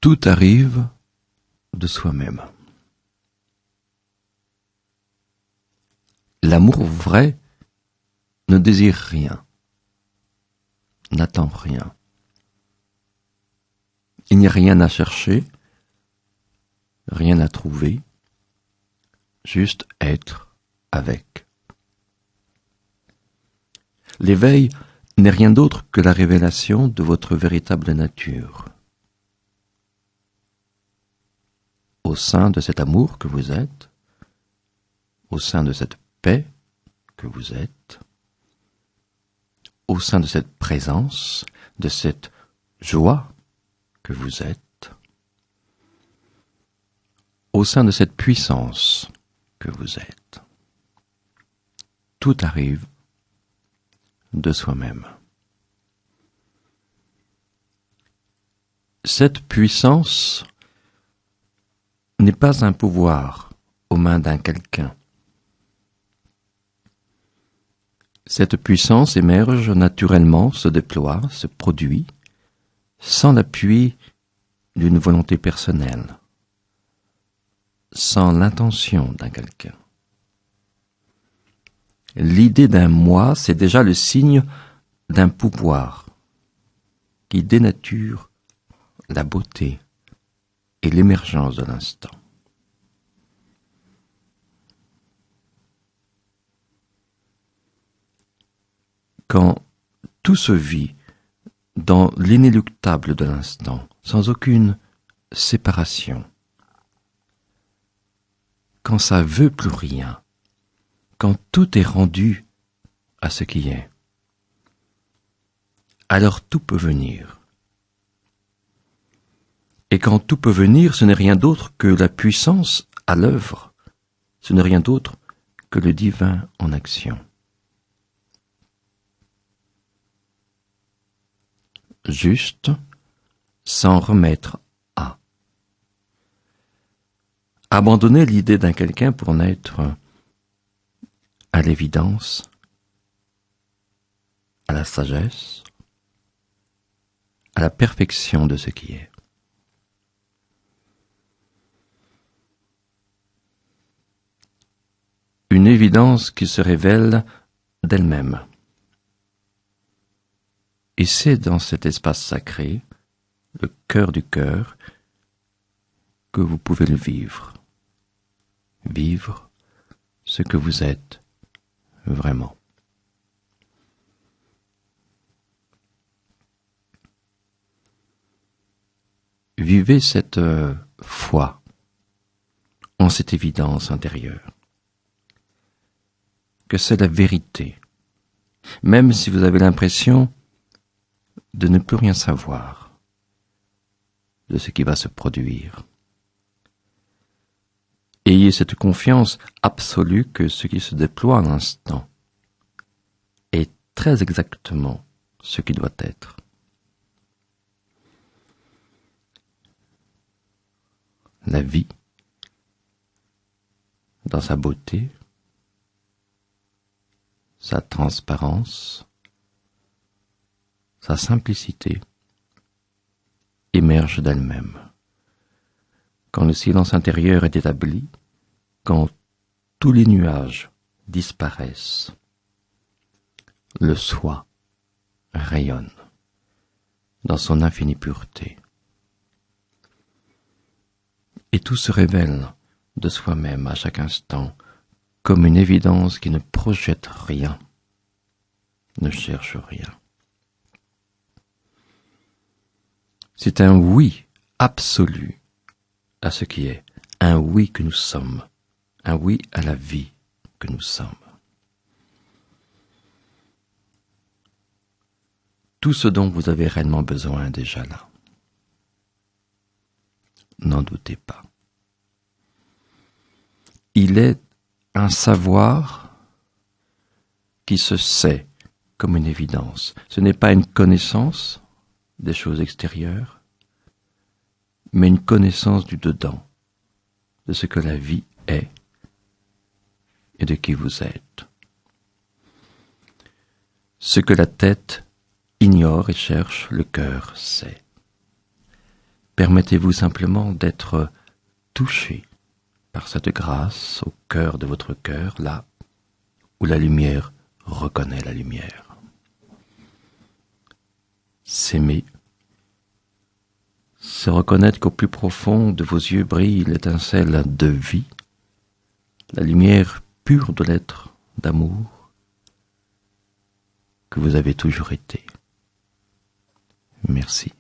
Tout arrive de soi-même. L'amour vrai ne désire rien, n'attend rien. Il n'y a rien à chercher, rien à trouver, juste être avec. L'éveil n'est rien d'autre que la révélation de votre véritable nature. Au sein de cet amour que vous êtes, au sein de cette paix que vous êtes, au sein de cette présence, de cette joie que vous êtes, au sein de cette puissance que vous êtes. Tout arrive de soi-même. Cette puissance n'est pas un pouvoir aux mains d'un quelqu'un. Cette puissance émerge naturellement, se déploie, se produit, sans l'appui d'une volonté personnelle, sans l'intention d'un quelqu'un. L'idée d'un moi, c'est déjà le signe d'un pouvoir qui dénature la beauté et l'émergence de l'instant. Quand tout se vit dans l'inéluctable de l'instant, sans aucune séparation, quand ça veut plus rien, quand tout est rendu à ce qui est, alors tout peut venir. Et quand tout peut venir, ce n'est rien d'autre que la puissance à l'œuvre, ce n'est rien d'autre que le divin en action. Juste, s'en remettre à. Abandonner l'idée d'un quelqu'un pour naître à l'évidence, à la sagesse, à la perfection de ce qui est. Une évidence qui se révèle d'elle-même. Et c'est dans cet espace sacré, le cœur du cœur, que vous pouvez le vivre. Vivre ce que vous êtes vraiment. Vivez cette foi en cette évidence intérieure, que c'est la vérité, même si vous avez l'impression de ne plus rien savoir de ce qui va se produire. Ayez cette confiance absolue que ce qui se déploie à l'instant est très exactement ce qui doit être. La vie, dans sa beauté, sa transparence, sa simplicité, émerge d'elle-même. Quand le silence intérieur est établi, quand tous les nuages disparaissent, le soi rayonne dans son infinie pureté. Et tout se révèle de soi-même à chaque instant, comme une évidence qui ne projette rien, ne cherche rien. C'est un oui absolu à ce qui est, un oui que nous sommes, un oui à la vie que nous sommes. Tout ce dont vous avez réellement besoin est déjà là. N'en doutez pas. Il est un savoir qui se sait comme une évidence. Ce n'est pas une connaissance des choses extérieures, mais une connaissance du dedans, de ce que la vie est et de qui vous êtes. Ce que la tête ignore et cherche, le cœur sait. Permettez-vous simplement d'être touché par cette grâce au cœur de votre cœur, là où la lumière reconnaît la lumière. S'aimer, c'est reconnaître qu'au plus profond de vos yeux brille l'étincelle de vie, la lumière pure de l'être, d'amour, que vous avez toujours été. Merci.